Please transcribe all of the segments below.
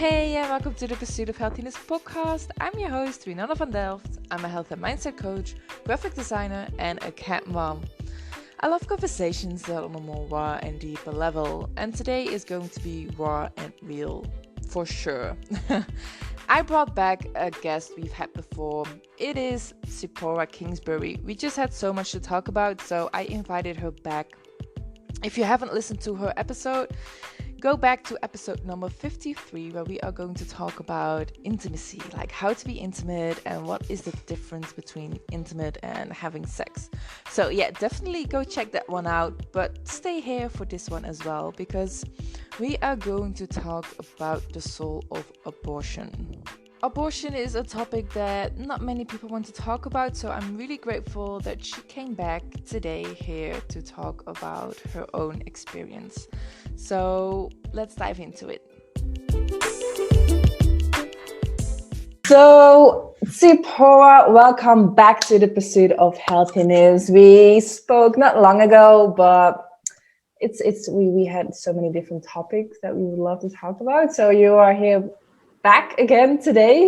Hey, and welcome to the Pursuit of Healthiness podcast. I'm your host, Renata van Delft. I'm a health and mindset coach, graphic designer, and a cat mom. I love conversations that are on a more raw and deeper level, and today is going to be raw and real, for sure. I brought back a guest we've had before. It is Tziporah Kingsbury. We just had so much to talk about, so I invited her back. If you haven't listened to her episode, go back to episode number 53, where we are going to talk about intimacy, like how to be intimate and what is the difference between intimate and having sex. So yeah, definitely go check that one out, but stay here for this one as well, because we are going to talk about the soul of abortion. Abortion is a topic that not many people want to talk about, so I'm really grateful that she came back today here to talk about her own experience. So let's dive into it. So, Tziporah, welcome back to the Pursuit of Healthiness. We spoke not long ago, but we had so many different topics that we would love to talk about. So you are here back again today.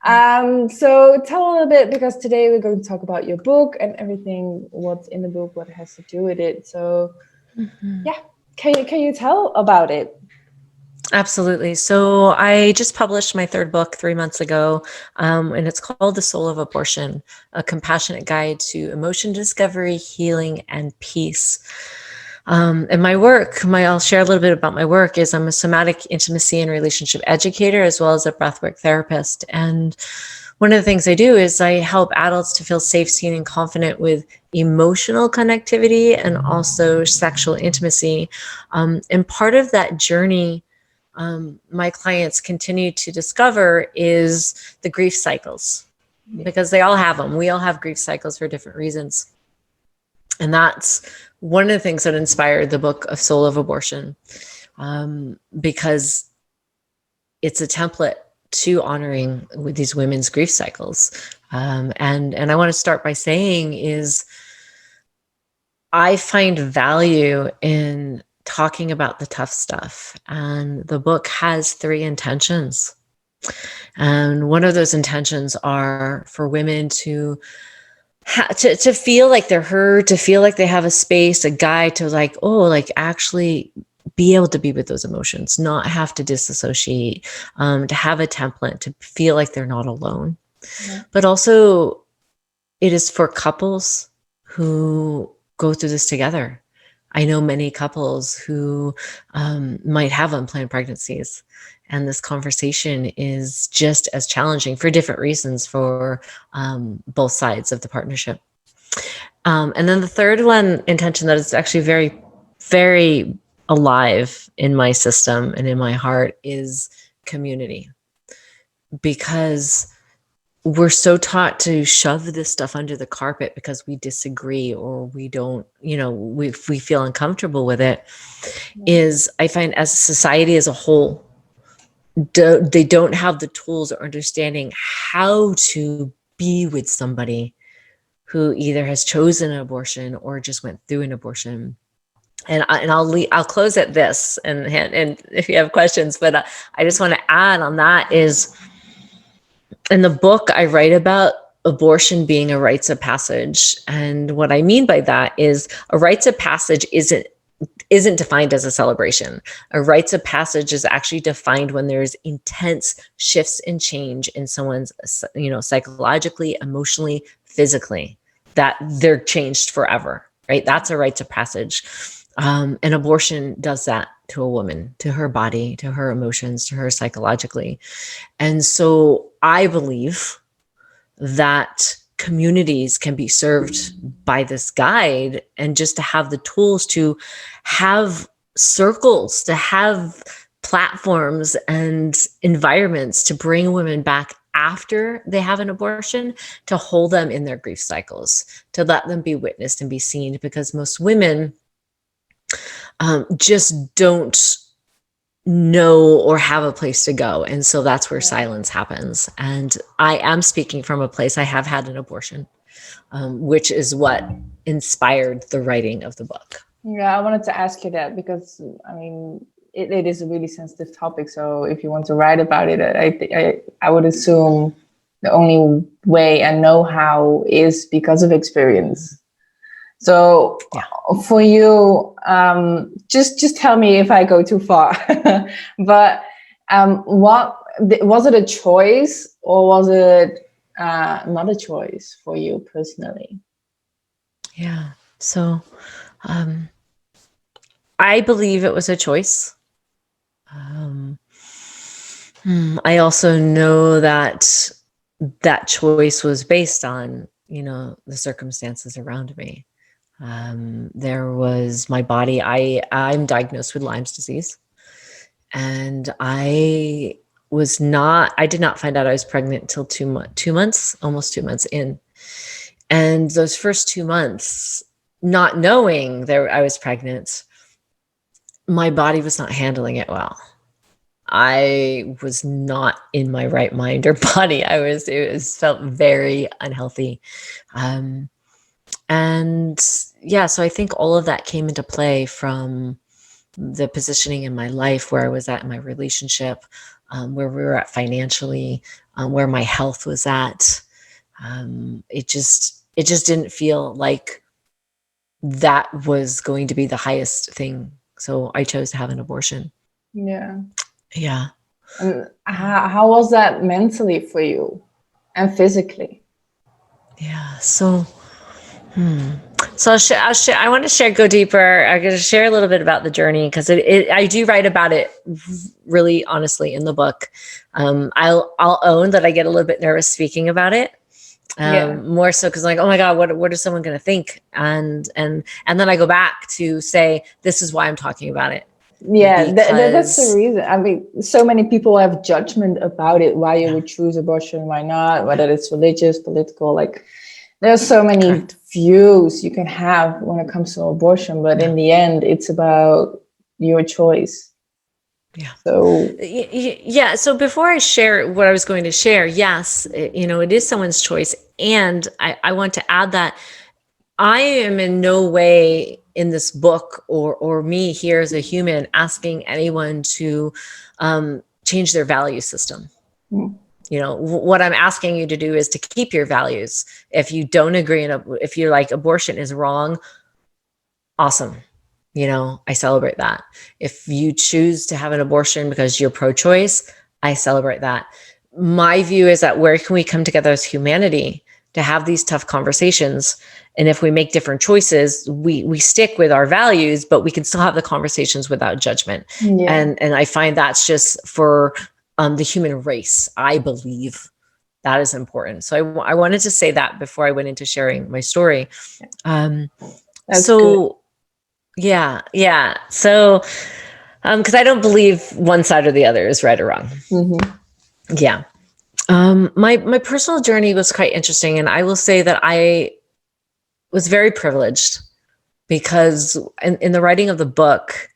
So tell a little bit, because today we're going to talk about your book and everything, what's in the book, what has to do with it. So yeah, can you tell about it? Absolutely. So I just published my third book 3 months ago, and it's called The Soul of Abortion, a compassionate guide to emotion discovery, healing, and peace. And my work, I'll share a little bit about my work, is I'm a somatic intimacy and relationship educator, as well as a breathwork therapist. And one of the things I do is I help adults to feel safe, seen, and confident with emotional connectivity and also sexual intimacy. And part of that journey my clients continue to discover is the grief cycles, because they all have them. We all have grief cycles for different reasons. And that's one of the things that inspired the book of Soul of Abortion, because it's a template to honoring with these women's grief cycles. And I want to start by saying is I find value in talking about the tough stuff. And the book has 3 intentions. And one of those intentions are for women to feel like they're heard, to feel like they have a space, a guide to actually be able to be with those emotions, not have to disassociate, to have a template, to feel like they're not alone. Yeah. But also it is for couples who go through this together. I know many couples who might have unplanned pregnancies, and this conversation is just as challenging for different reasons for both sides of the partnership. And then the third intention that is actually very, very alive in my system and in my heart is community, because we're so taught to shove this stuff under the carpet because we disagree or we don't, we feel uncomfortable with it. Is I find as a society as a whole, they don't have the tools or understanding how to be with somebody who either has chosen an abortion or just went through an abortion. And I'll close at this, and if you have questions, but I just want to add on that is, in the book, I write about abortion being a rites of passage. And what I mean by that is a rites of passage isn't defined as a celebration. A rites of passage is actually defined when there's intense shifts and change in someone's, psychologically, emotionally, physically, that they're changed forever, right? That's a rites of passage. And abortion does that to a woman, to her body, to her emotions, to her psychologically. And so I believe that communities can be served by this guide, and just to have the tools to have circles, to have platforms and environments to bring women back after they have an abortion, to hold them in their grief cycles, to let them be witnessed and be seen, because most women just don't know or have a place to go. And so that's where silence happens. And I am speaking from a place, I have had an abortion, which is what inspired the writing of the book. Yeah, I wanted to ask you that, because it is a really sensitive topic. So if you want to write about it, I would assume the only way and know-how is because of experience. So for you, just tell me if I go too far. But what was it, a choice, or was it not a choice for you personally? Yeah. So I believe it was a choice. I also know that that choice was based on, the circumstances around me. There was my body. I'm diagnosed with Lyme's disease, and I did not find out I was pregnant until 2 months, almost 2 months in. And those first 2 months, not knowing I was pregnant, my body was not handling it well. I was not in my right mind or body. It felt very unhealthy. And yeah, so I think all of that came into play from the positioning in my life, where I was at in my relationship, where we were at financially, where my health was at. It just didn't feel like that was going to be the highest thing. So I chose to have an abortion. Yeah. Yeah. And how was that mentally for you and physically? Yeah. So, So I want to go deeper. I'm going to share a little bit about the journey, because I do write about it really honestly in the book. I'll own that I get a little bit nervous speaking about it. More so because I'm like, oh my God, what is someone going to think? And then I go back to say, this is why I'm talking about it. Yeah, that's the reason. I mean, so many people have judgment about it, why you would choose abortion, why not, whether it's religious, political, like there's so many views you can have when it comes to abortion, but in the end, it's about your choice. Yeah. So before I share what I was going to share, yes, it is someone's choice. And I want to add that I am in no way in this book or me here as a human asking anyone to change their value system. What I'm asking you to do is to keep your values. If you don't agree, if you're like, abortion is wrong, awesome. I celebrate that. If you choose to have an abortion because you're pro-choice, I celebrate that. My view is that where can we come together as humanity to have these tough conversations? And if we make different choices, we stick with our values, but we can still have the conversations without judgment. Yeah. And I find that's just for the human race. I believe that is important. So I wanted to say that before I went into sharing my story. That's good. Yeah. So, because I don't believe one side or the other is right or wrong. Mm-hmm. Yeah. My personal journey was quite interesting, and I will say that I was very privileged, because in the writing of the book,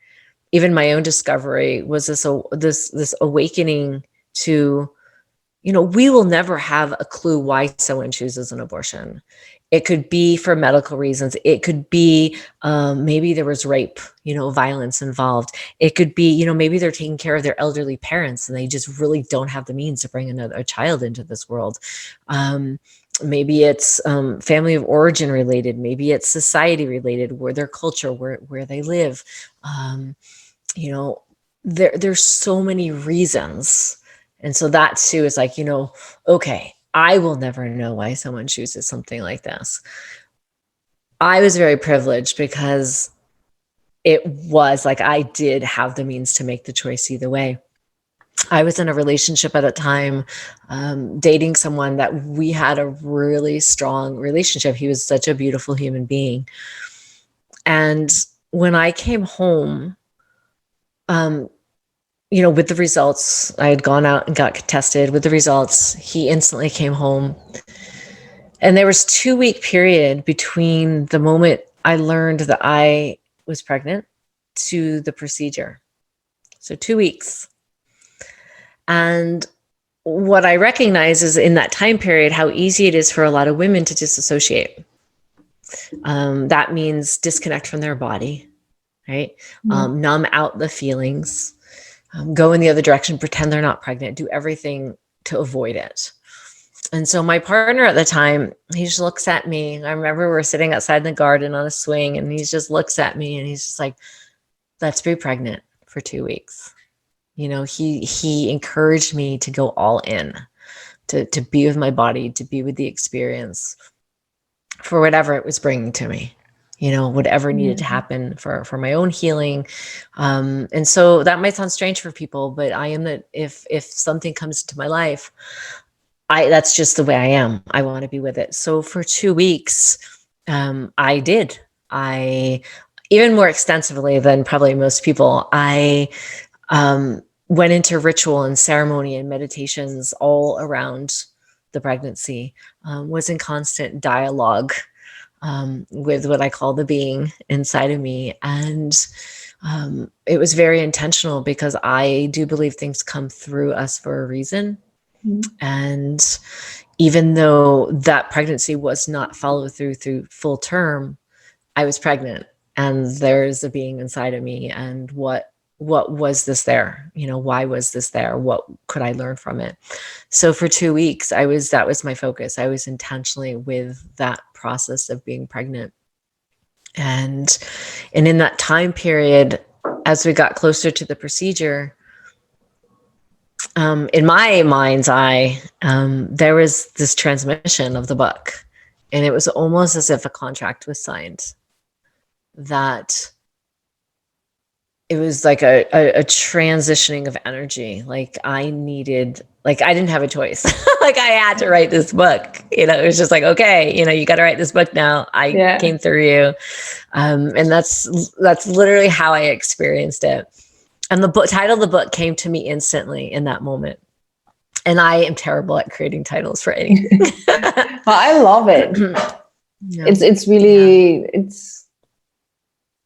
even my own discovery was this awakening to, we will never have a clue why someone chooses an abortion. It could be for medical reasons. It could be maybe there was rape, violence involved. It could be, maybe they're taking care of their elderly parents and they just really don't have the means to bring a child into this world. Maybe it's family of origin related. Maybe it's society related, where their culture, where they live. There's so many reasons. And so that too is like, okay, I will never know why someone chooses something like this. I was very privileged because it was like I did have the means to make the choice either way. I was in a relationship at a time, dating someone that we had a really strong relationship. He was such a beautiful human being. And when I came home, with the results, I had gone out and got tested. With the results, he instantly came home. And there was 2-week period between the moment I learned that I was pregnant to the procedure. So 2 weeks. And what I recognize is in that time period, how easy it is for a lot of women to disassociate. That means disconnect from their body. right? Numb out the feelings, go in the other direction, pretend they're not pregnant, do everything to avoid it. And so my partner at the time, he just looks at me. I remember we're sitting outside in the garden on a swing, and he just looks at me and he's just like, let's be pregnant for 2 weeks. You know, he encouraged me to go all in, to be with my body, to be with the experience for whatever it was bringing to me, you know, whatever needed to happen for my own healing. And so that might sound strange for people, but I am that if something comes into my life, that's just the way I am. I want to be with it. So for 2 weeks, I even more extensively than probably most people, I went into ritual and ceremony and meditations all around the pregnancy, was in constant dialogue with what I call the being inside of me. And it was very intentional because I do believe things come through us for a reason. And even though that pregnancy was not followed through full term, I was pregnant, and there's a being inside of me. And what was this there? You know, why was this there? What could I learn from it? So for 2 weeks, that was my focus. I was intentionally with that process of being pregnant. And in that time period, as we got closer to the procedure, in my mind's eye, there was this transmission of the book, and it was almost as if a contract was signed, that it was like a transitioning of energy. Like I didn't have a choice. Like I had to write this book, you know, it was just like, okay, you know, you got to write this book now. I came through you. And that's literally how I experienced it. And the title of the book came to me instantly in that moment. And I am terrible at creating titles for anything. Well, I love it. Yeah. It's really,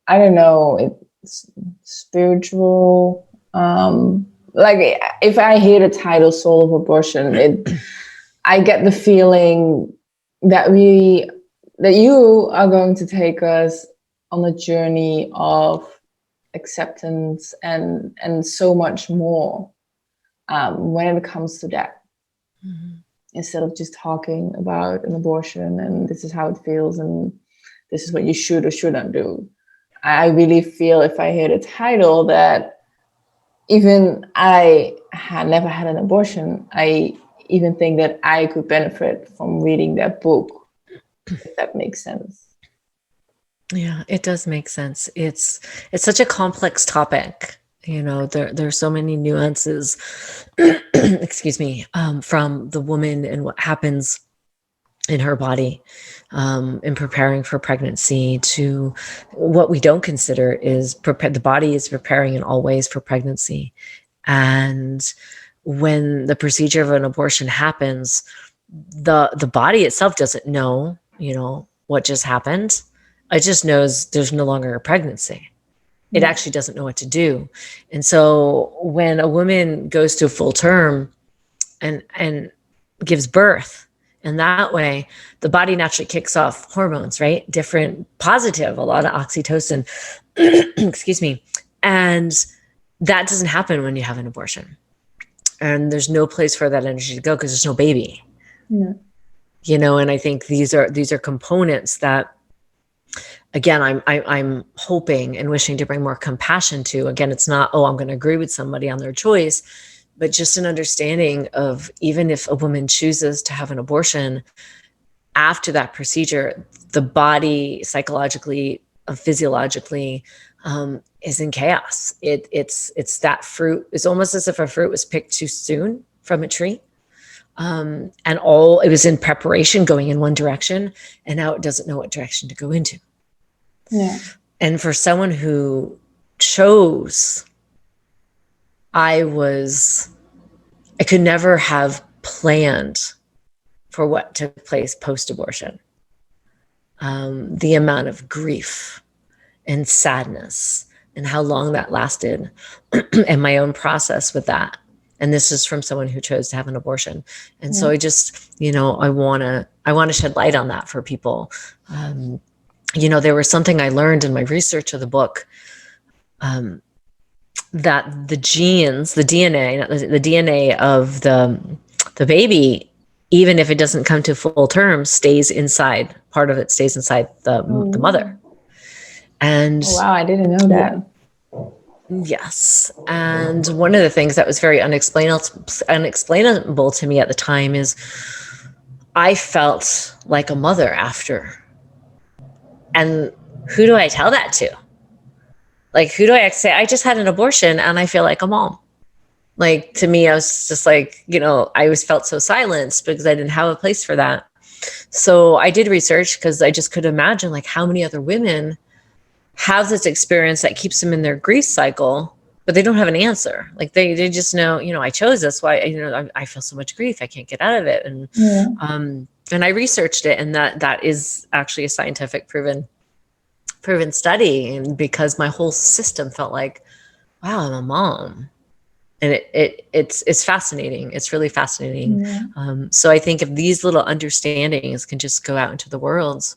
I don't know, it's spiritual. Like if I hear the title Soul of Abortion, I get the feeling that you are going to take us on a journey of acceptance and so much more when it comes to that. Instead of just talking about an abortion and this is how it feels and this is what you should or shouldn't do. I really feel, if I hear the title, that even I had never had an abortion, I even think that I could benefit from reading that book, if that makes sense. Yeah, it does make sense. It's such a complex topic. You know, there's so many nuances, excuse me, from the woman and what happens in her body in preparing for pregnancy, to what we don't consider is the body is preparing in all ways for pregnancy. And when the procedure of an abortion happens, the body itself doesn't know, you know, what just happened. It just knows there's no longer a pregnancy. It actually doesn't know what to do. And so when a woman goes to full term and gives birth, and that way the body naturally kicks off hormones, right? Different positive, a lot of oxytocin, excuse me. And that doesn't happen when you have an abortion. And there's no place for that energy to go because there's no baby. Yeah. You know, and I think these are components that, again, I'm hoping and wishing to bring more compassion to. Again, it's not, I'm going to agree with somebody on their choice, but just an understanding of, even if a woman chooses to have an abortion, after that procedure, the body psychologically, physiologically, is in chaos. It's that fruit. It's almost as if a fruit was picked too soon from a tree. And it was in preparation, going in one direction, and now it doesn't know what direction to go into. Yeah. And for someone who chose, I could never have planned for what took place post-abortion. The amount of grief and sadness and how long that lasted and my own process with that. And this is from someone who chose to have an abortion. And so I just, you know, I want to shed light on that for people. You know, there was something I learned in my research of the book that the genes, the DNA of the baby, even if it doesn't come to full term, stays inside. Part of it stays inside the mother. And wow, I didn't know that. Yes. And one of the things that was very unexplainable to me at the time is I felt like a mother after. And who do I tell that to? Like, who do I say? I just had an abortion and I feel like a mom. Like, to me, I was just like, I always felt so silenced because I didn't have a place for that. So I did research because I just could imagine like how many other women have this experience that keeps them in their grief cycle, but they don't have an answer. Like they just know, I chose this. Why, I feel so much grief. I can't get out of it. And, and I researched it, and that is actually a scientific proven study. And because my whole system felt like, wow, I'm a mom. And it's fascinating. It's really fascinating. So I think if these little understandings can just go out into the world,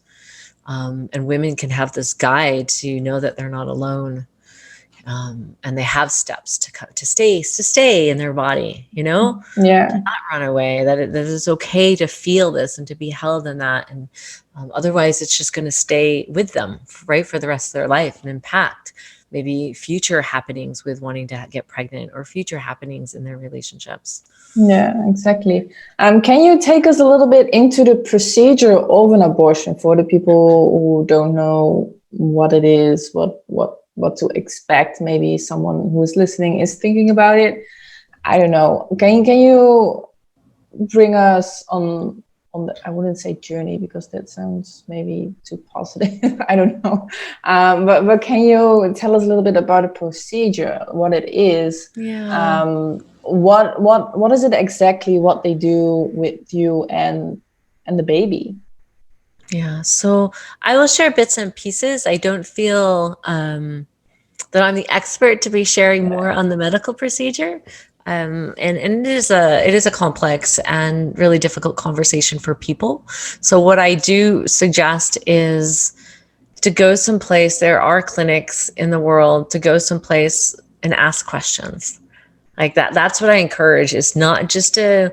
and women can have this guide to know that they're not alone, and they have steps to stay in their body, to not run away, that it is okay to feel this and to be held in that. And otherwise it's just going to stay with them, right, for the rest of their life and impact maybe future happenings with wanting to get pregnant or future happenings in their relationships. Yeah, exactly. Can you take us a little bit into the procedure of an abortion for the people who don't know what it is, what to expect? Maybe someone who's listening is thinking about it. I don't know. Can you bring us on the, I wouldn't say journey because that sounds maybe too positive. I don't know. But can you tell us a little bit about the procedure, what it is? Yeah. What is it exactly, what they do with you and the baby? Yeah. So I will share bits and pieces. I don't feel that I'm the expert to be sharing more on the medical procedure. And it is a complex and really difficult conversation for people. So what I do suggest is to go someplace. There are clinics in the world, to go someplace and ask questions like that. That's what I encourage, is not just to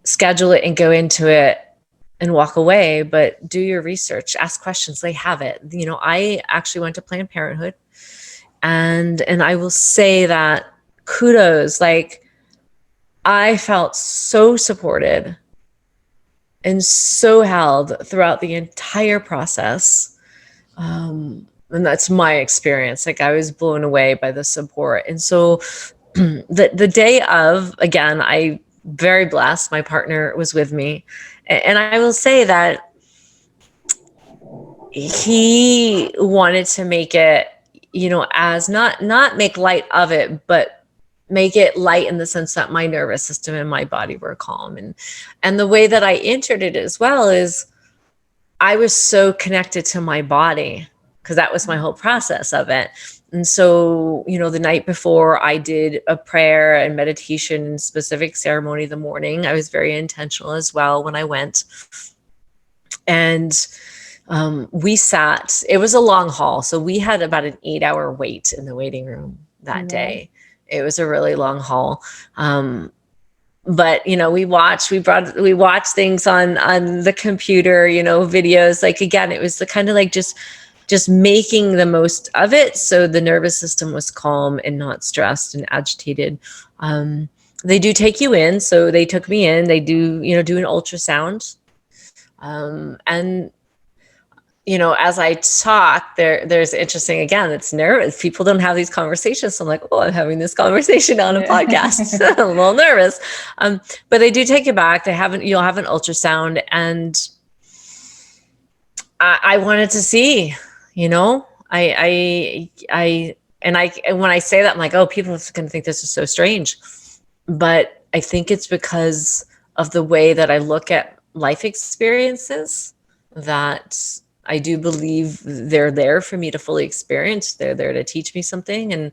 schedule it and go into it and walk away, but do your research, ask questions. They have it. I actually went to Planned Parenthood, and I will say that kudos, like I felt so supported and so held throughout the entire process. And that's my experience. Like I was blown away by the support. And so the day of, again, I very blessed. My partner was with me. And I will say that he wanted to make it, as not make light of it, but make it light in the sense that my nervous system and my body were calm. And the way that I entered it as well is I was so connected to my body, because that was my whole process of it. And so, the night before, I did a prayer and meditation and specific ceremony the morning. I was very intentional as well when I went. And we sat, it was a long haul. So we had about an 8-hour wait in the waiting room that day. It was a really long haul. But, we watched things on the computer, videos. Like, again, it was the kind of like just making the most of it. So the nervous system was calm and not stressed and agitated. They do take you in. So they took me in, they do an ultrasound. And as I talk, there's interesting, again, it's nervous. People don't have these conversations. So I'm like, I'm having this conversation on a podcast. I'm a little nervous. But they do take you back. You'll have an ultrasound, and I wanted to see, and when I say that, I'm like, people are going to think this is so strange. But I think it's because of the way that I look at life experiences, that I do believe they're there for me to fully experience. They're there to teach me something. And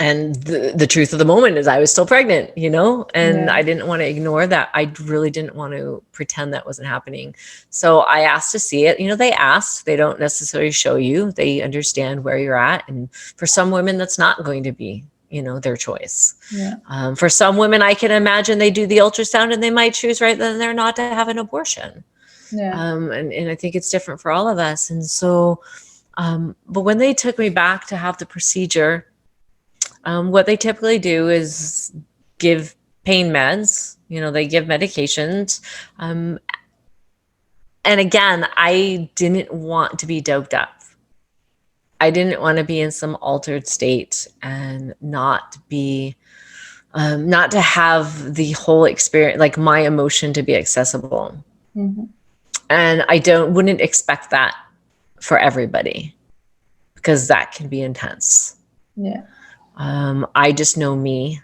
And the truth of the moment is I was still pregnant, you know, and Yeah. I didn't want to ignore that. I really didn't want to pretend that wasn't happening. So I asked to see it. You know, they asked, they don't necessarily show you, they understand where you're at. And for some women, that's not going to be, you know, their choice. Yeah. For some women, I can imagine they do the ultrasound and they might choose right then and there not to have an abortion. Yeah. And I think it's different for all of us. And so, but when they took me back to have the procedure, what they typically do is give pain meds. You know, they give medications. And again, I didn't want to be doped up. I didn't want to be in some altered state and not be, not to have the whole experience, like my emotion to be accessible. Mm-hmm. And I wouldn't expect that for everybody, because that can be intense. Yeah. I just know me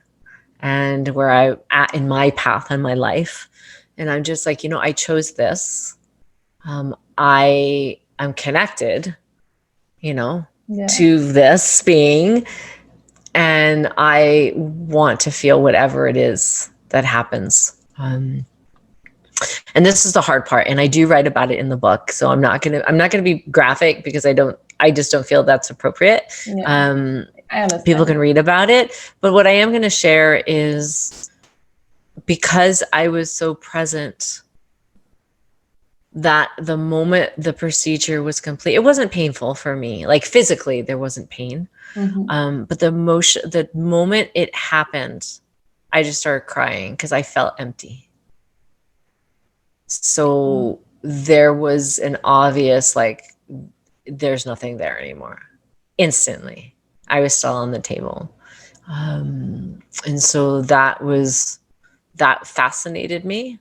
and where I'm at in my path in my life. And I'm just like, you know, I chose this. I'm connected, you know, to this being, and I want to feel whatever it is that happens. And this is the hard part. And I do write about it in the book. So I'm not going to be graphic, because I just don't feel that's appropriate. Yeah. I understand. People can read about it. But what I am going to share is, because I was so present that the moment the procedure was complete, it wasn't painful for me. Like physically, there wasn't pain. Mm-hmm. But the moment it happened, I just started crying because I felt empty. So there was an obvious, like, there's nothing there anymore. Instantly, I was still on the table. And so that fascinated me.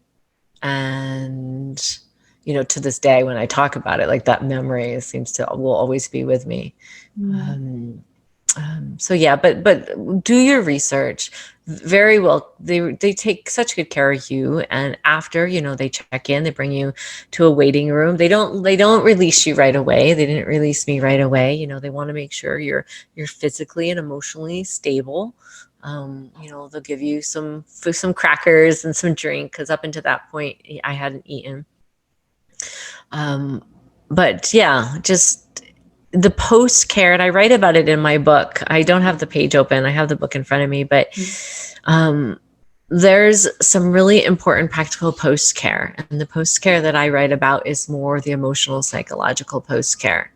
And, you know, to this day, when I talk about it, like, that memory will always be with me. So yeah, but do your research very well. They take such good care of you. And after, you know, they check in, they bring you to a waiting room. They don't release you right away. They didn't release me right away. You know, they want to make sure you're physically and emotionally stable. You know, they'll give you some crackers and some drink, because up until that point I hadn't eaten. But yeah, just the Postcare, and I write about it in my book. I don't have the page open. I have the book in front of me, but there's some really important practical Postcare. And the Postcare that I write about is more the emotional, psychological Postcare,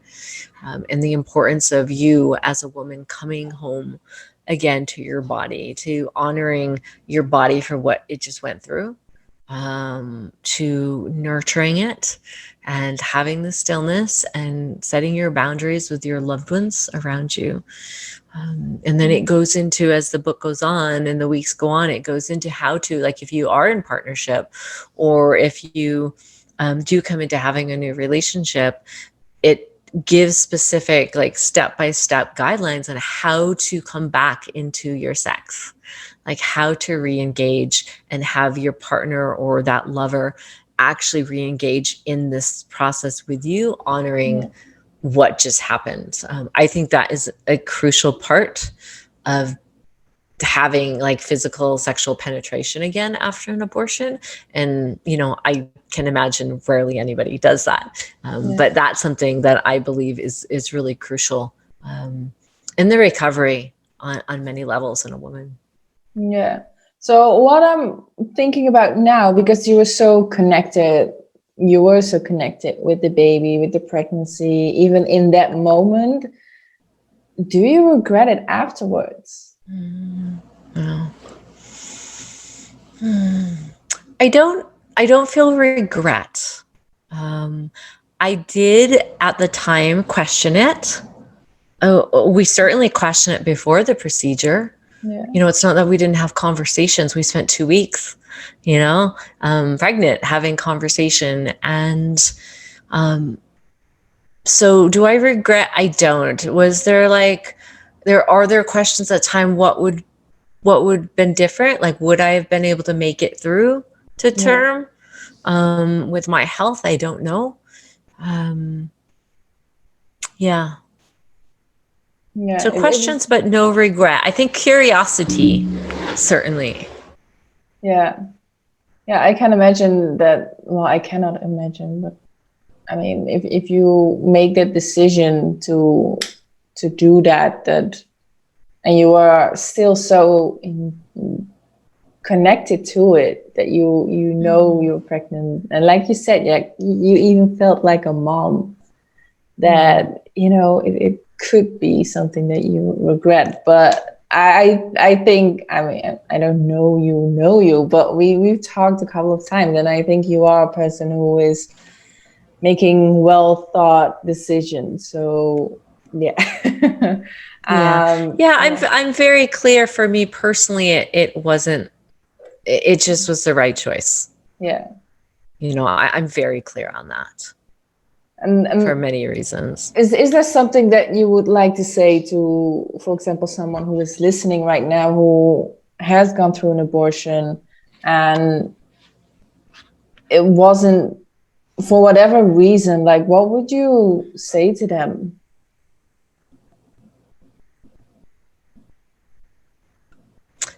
and the importance of you as a woman coming home again to your body, to honoring your body for what it just went through, to nurturing it and having the stillness and setting your boundaries with your loved ones around you. And then it goes into, as the book goes on and the weeks go on, it goes into how to, like, if you are in partnership, or if you do come into having a new relationship, it gives specific, like, step-by-step guidelines on how to come back into your sex, like how to re-engage and have your partner or that lover actually re-engage in this process with you, honoring what just happened. I think that is a crucial part of having, like, physical sexual penetration again after an abortion. And, you know, I can imagine rarely anybody does that. But that's something that I believe is really crucial in the recovery on many levels in a woman. Yeah. So what I'm thinking about now, because you were so connected with the baby, with the pregnancy, even in that moment, do you regret it afterwards? No. I don't feel regret. I did at the time question it. Oh, we certainly questioned it before the procedure. Yeah. You know, it's not that we didn't have conversations. We spent 2 weeks, you know, pregnant, having conversation. And so do I regret? I don't. Was there, like, are there questions at the time? What would been different? Like, would I have been able to make it through to term with my health? I don't know. Yeah. Yeah. So questions, but no regret. I think curiosity, certainly. Yeah. Yeah, I can imagine that. Well, I cannot imagine, but I mean, if you make that decision to do that, and you are still so connected to it that you know you're pregnant, and like you said, yeah, you even felt like a mom, that it could be something that you regret. But I think, I mean, I don't know you, but we've talked a couple of times, and I think you are a person who is making well thought decisions. So yeah. I'm very clear. For me personally, it wasn't, it just was the right choice. Yeah. I'm very clear on that. And for many reasons. Is there something that you would like to say to, for example, someone who is listening right now who has gone through an abortion and it wasn't, for whatever reason, like, what would you say to them?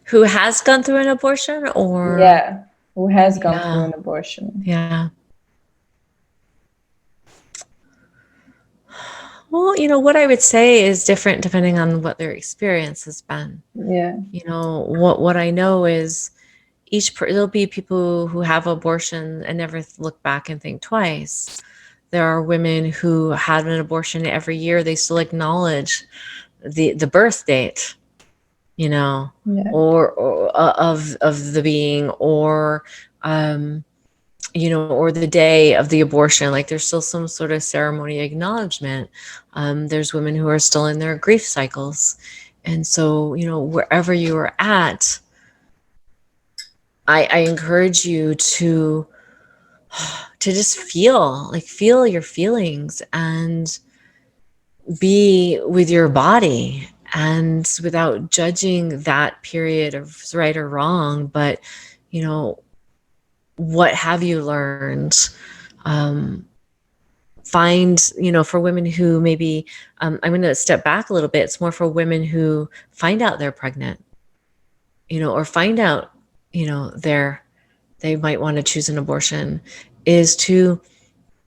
Who has gone through an abortion, or? Yeah, who has gone through an abortion. Yeah. Well, what I would say is different depending on what their experience has been. Yeah. What I know is there'll be people who have abortion and never look back and think twice. There are women who had an abortion every year. They still acknowledge the birth date, Yeah. or of the being, or or the day of the abortion. Like, there's still some sort of ceremony acknowledgement. There's women who are still in their grief cycles. And so, wherever you are at, I encourage you to just feel your feelings and be with your body, and without judging that period of right or wrong. But, what have you learned? Find, for women who maybe, I'm going to step back a little bit. It's more for women who find out they're pregnant, or find out, they might want to choose an abortion, is to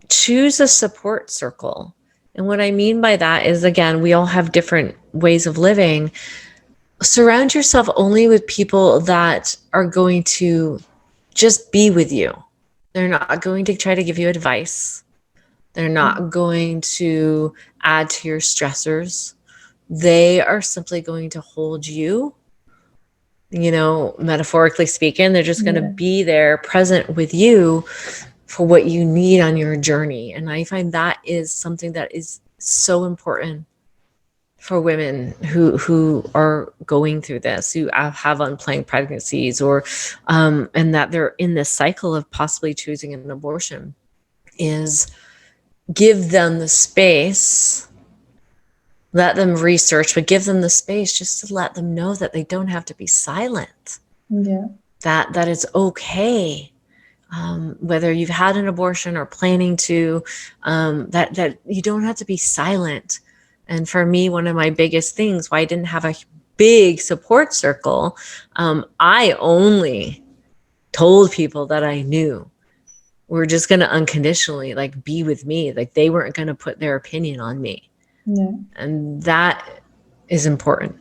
choose a support circle. And what I mean by that is, again, we all have different ways of living. Surround yourself only with people that are going to just be with you. They're not going to try to give you advice. They're not going to add to your stressors. They are simply going to hold you, metaphorically speaking. They're just going to be there present with you for what you need on your journey. And I find that is something that is so important for women who are going through this, who have unplanned pregnancies, or and that they're in this cycle of possibly choosing an abortion, is give them the space, let them research, but give them the space just to let them know that they don't have to be silent. Yeah. That it's okay. Whether you've had an abortion or planning to, that you don't have to be silent. And for me, one of my biggest things, why I didn't have a big support circle, I only told people that I knew were just going to unconditionally be with me. Like, they weren't going to put their opinion on me. Yeah. And that is important.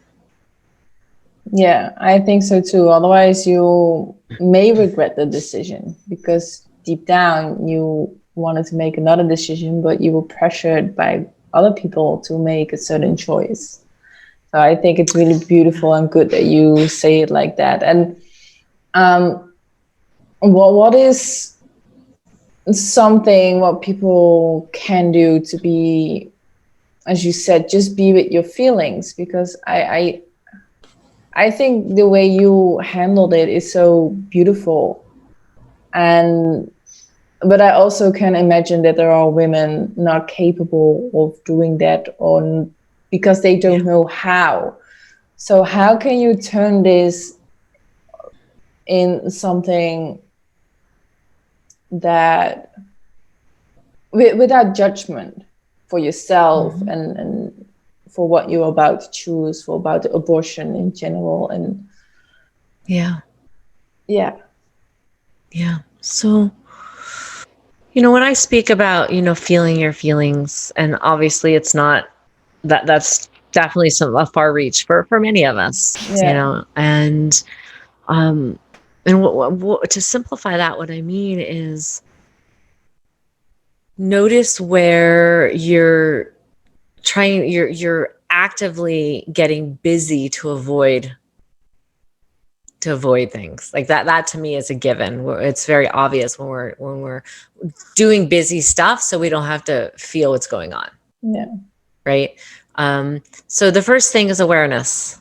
Yeah, I think so too. Otherwise, you may regret the decision, because deep down you wanted to make another decision, but you were pressured by other people to make a certain choice. So I think it's really beautiful and good that you say it like that. And what is something what people can do to be, as you said, just be with your feelings? Because I think the way you handled it is so beautiful. But I also can imagine that there are women not capable of doing that, or because they don't know how. So how can you turn this in something that without judgment for yourself and for what you're about to choose, for about abortion in general. And yeah. So, when I speak about, feeling your feelings, and obviously it's not that's definitely a far reach for many of us, and to simplify that, what I mean is notice where you're actively getting busy to avoid things like that. That to me is a given. It's very obvious when we're doing busy stuff, so we don't have to feel what's going on. Yeah. Right. So the first thing is awareness,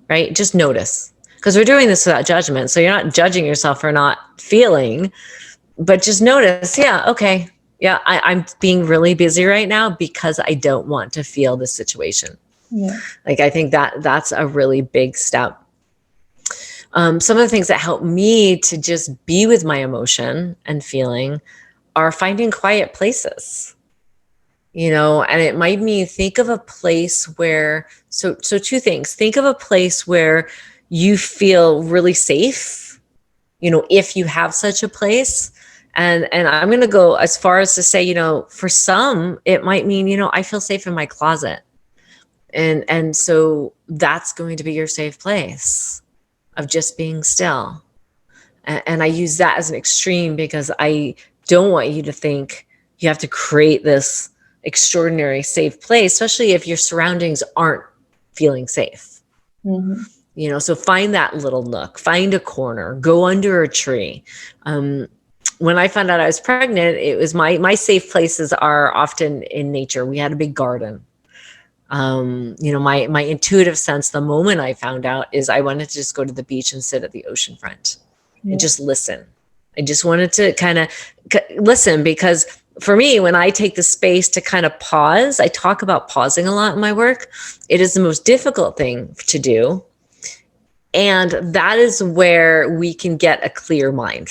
right? Just notice, because we're doing this without judgment. So you're not judging yourself for not feeling, but just notice. Yeah. Okay. Yeah. I'm being really busy right now because I don't want to feel this situation. Yeah. Like, I think that's a really big step. Some of the things that help me to just be with my emotion and feeling are finding quiet places, and it might mean think of a place where, so two things, think of a place where you feel really safe, if you have such a place. And I'm going to go as far as to say, for some, it might mean, I feel safe in my closet. And so that's going to be your safe place of just being still. And I use that as an extreme because I don't want you to think you have to create this extraordinary safe place, especially if your surroundings aren't feeling safe. Mm-hmm. So find that little nook, find a corner, go under a tree. When I found out I was pregnant, it was my safe places are often in nature. We had a big garden. My intuitive sense the moment I found out is I wanted to just go to the beach and sit at the ocean front and just listen. I just wanted to kind of listen, because for me, when I take the space to kind of pause, I talk about pausing a lot in my work. It is the most difficult thing to do. And that is where we can get a clear mind.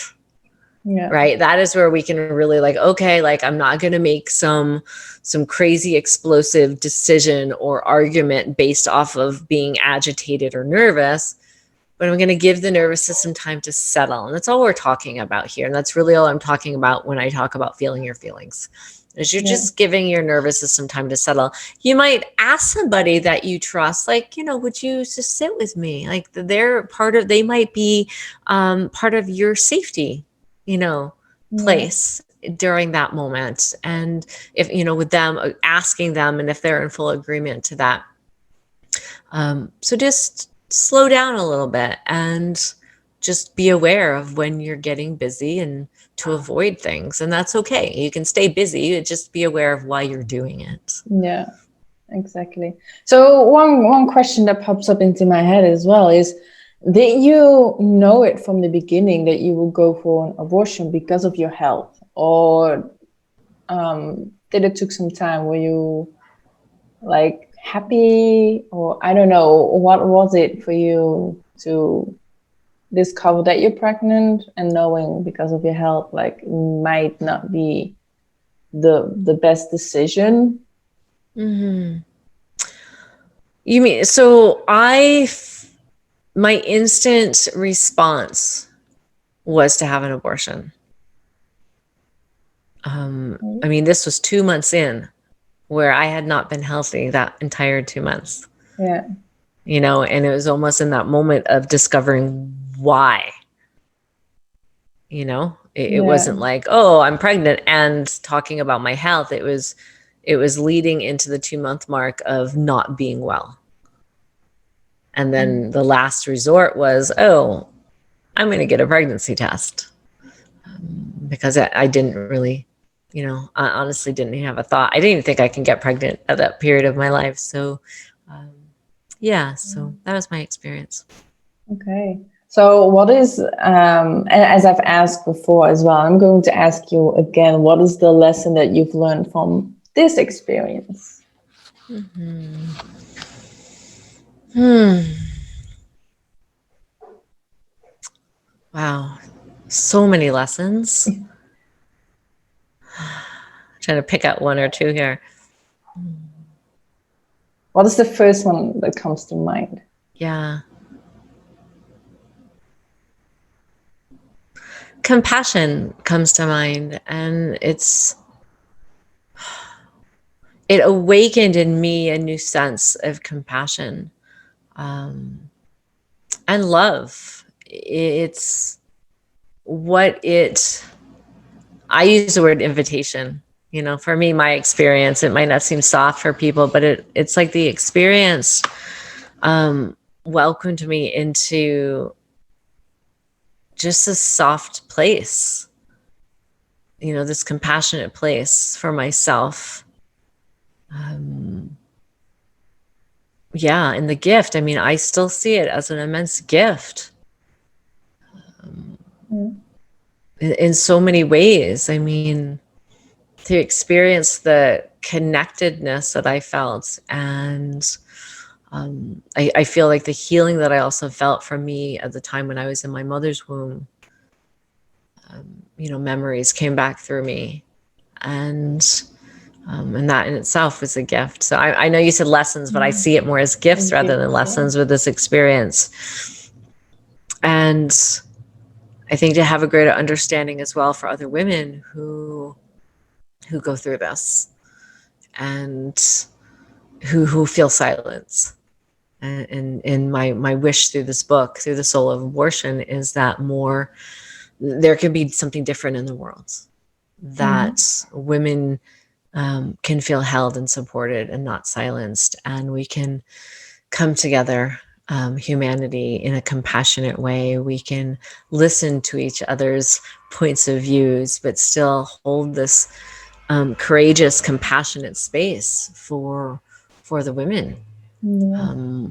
Yeah. Right. That is where we can really okay, I'm not going to make some crazy explosive decision or argument based off of being agitated or nervous, but I'm going to give the nervous system time to settle. And that's all we're talking about here. And that's really all I'm talking about when I talk about feeling your feelings, is you're just giving your nervous system time to settle. You might ask somebody that you trust, would you just sit with me? They might be part of your safety, place during that moment. And if, with them, asking them, and if they're in full agreement to that. So just slow down a little bit and just be aware of when you're getting busy and to avoid things. And that's okay. You can stay busy, just be aware of why you're doing it. Yeah, exactly. So one question that pops up into my head as well is, did you know it from the beginning that you will go for an abortion because of your health? Or did it took some time? Were you happy, or I don't know, what was it for you to discover that you're pregnant and knowing because of your health, might not be the best decision? Mm-hmm. You mean, so my instant response was to have an abortion. I mean, this was 2 months in, where I had not been healthy that entire 2 months. Yeah. And it was almost in that moment of discovering why. It wasn't like, oh, I'm pregnant and talking about my health. It was leading into the 2-month mark of not being well. And then the last resort was, oh, I'm going to get a pregnancy test, because I didn't really, I honestly didn't even have a thought. I didn't even think I can get pregnant at that period of my life. So, so that was my experience. Okay. So what is, and as I've asked before as well, I'm going to ask you again, what is the lesson that you've learned from this experience? Wow. So many lessons. Trying to pick out one or two here. What is the first one that comes to mind? Yeah. Compassion comes to mind, and it awakened in me a new sense of compassion, and love. It's what I use the word invitation. For me, my experience, it might not seem soft for people, but it's like the experience welcomed me into just a soft place, this compassionate place for myself. And the gift, I still see it as an immense gift in so many ways. To experience the connectedness that I felt, and I feel like the healing that I also felt from me at the time when I was in my mother's womb, memories came back through me, and that in itself was a gift. So I know you said lessons, but I see it more as gifts rather than lessons with this experience. And I think to have a greater understanding as well for other women who go through this, and who feel silence. And my wish through this book, through the soul of abortion, is that there can be something different in the world, that women can feel held and supported and not silenced, and we can come together, humanity, in a compassionate way. We can listen to each other's points of views, but still hold this courageous, compassionate space for the women,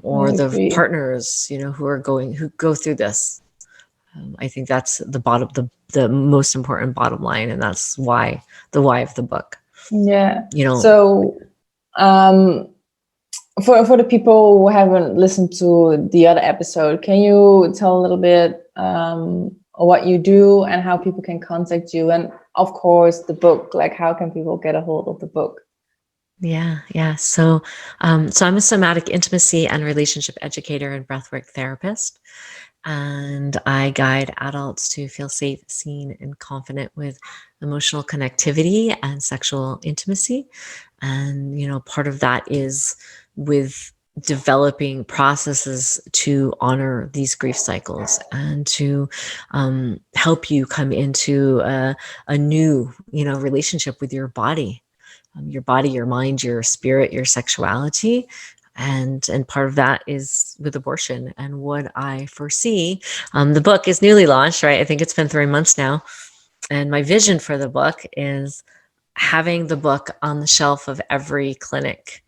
or the partners, who go through this. I think that's the most important bottom line, and that's the why of the book. Yeah. So, for the people who haven't listened to the other episode, can you tell a little bit what you do and how people can contact you, and of course the book? Like, how can people get a hold of the book? Yeah. So I'm a somatic intimacy and relationship educator and breathwork therapist. And I guide adults to feel safe, seen, and confident with emotional connectivity and sexual intimacy. And, part of that is with developing processes to honor these grief cycles and to help you come into a new, relationship with your body, your mind, your spirit, your sexuality. And part of that is with abortion. And what I foresee, the book is newly launched, right? I think it's been 3 months now. And my vision for the book is having the book on the shelf of every clinic,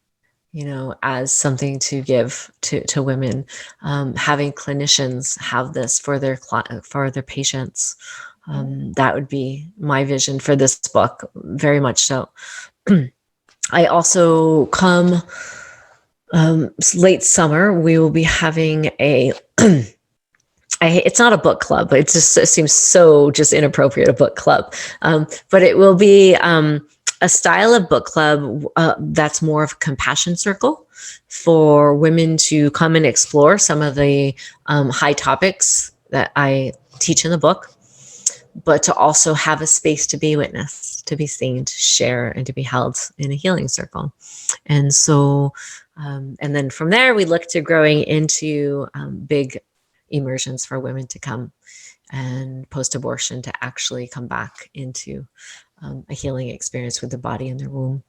as something to give to women, having clinicians have this for their patients. That would be my vision for this book, very much so. I also come late summer, we will be having it's not a book club, but it seems so just inappropriate, a book club. But it will be a style of book club that's more of a compassion circle for women to come and explore some of the high topics that I teach in the book, but to also have a space to be witnessed, to be seen, to share, and to be held in a healing circle. And so, and then from there, we look to growing into big immersions for women to come and post-abortion to actually come back into a healing experience with the body in their womb.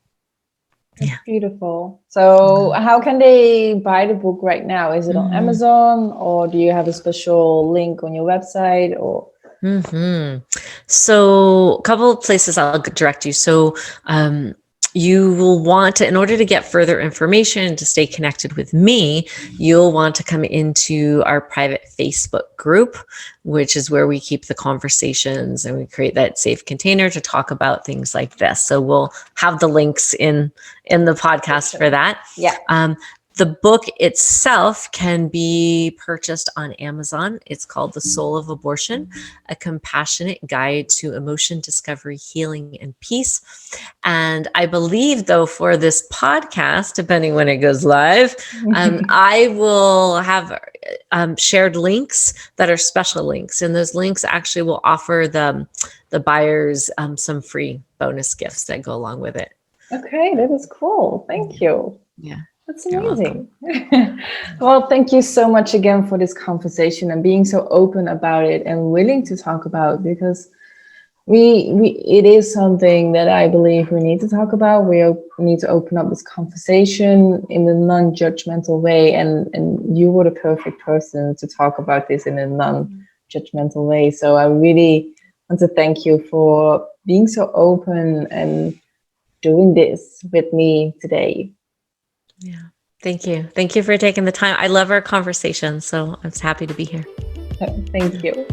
Yeah. Beautiful. So how can they buy the book right now? Is it on Amazon, or do you have a special link on your website, or? So a couple of places I'll direct you. So you will want to, in order to get further information, to stay connected with me, you'll want to come into our private Facebook group, which is where we keep the conversations and we create that safe container to talk about things like this. So we'll have the links in the podcast for that. Yeah. The book itself can be purchased on Amazon. It's called The Soul of Abortion, A Compassionate Guide to Emotion Discovery, Healing, and Peace. And I believe, though, for this podcast, depending when it goes live, I will have shared links that are special links. And those links actually will offer the buyers some free bonus gifts that go along with it. Okay, that is cool. Thank you. Yeah. That's amazing. Well, thank you so much again for this conversation and being so open about it and willing to talk about, because it is something that I believe we need to talk about. We need to open up this conversation in a non-judgmental way, and you were the perfect person to talk about this in a non-judgmental way. So I really want to thank you for being so open and doing this with me today. Yeah. Thank you. Thank you for taking the time. I love our conversation, so I'm happy to be here. Thank you.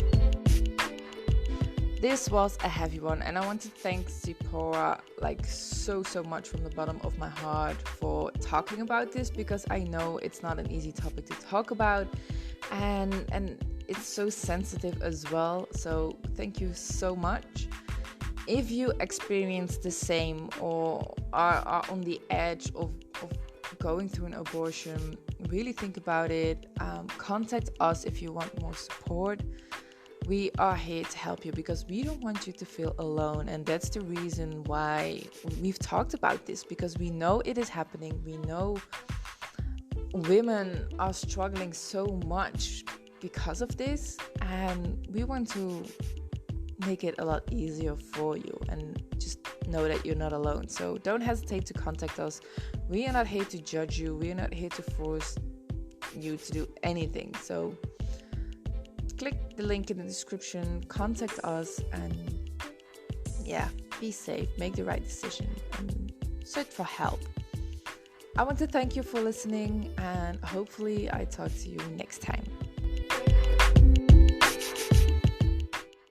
This was a heavy one, and I want to thank Tziporah so much from the bottom of my heart for talking about this, because I know it's not an easy topic to talk about, and it's so sensitive as well. So thank you so much. If you experience the same or are on the edge of going through an abortion, really think about it. Contact us if you want more support. We are here to help you, because we don't want you to feel alone, and that's the reason why we've talked about this, because we know it is happening. We know women are struggling so much because of this, and we want to make it a lot easier for you, and just know that you're not alone. So don't hesitate to contact us. We are not here to judge you. We are not here to force you to do anything. So click the link in the description, contact us, and be safe, make the right decision, and search for help. I want to thank you for listening, and hopefully I talk to you next time.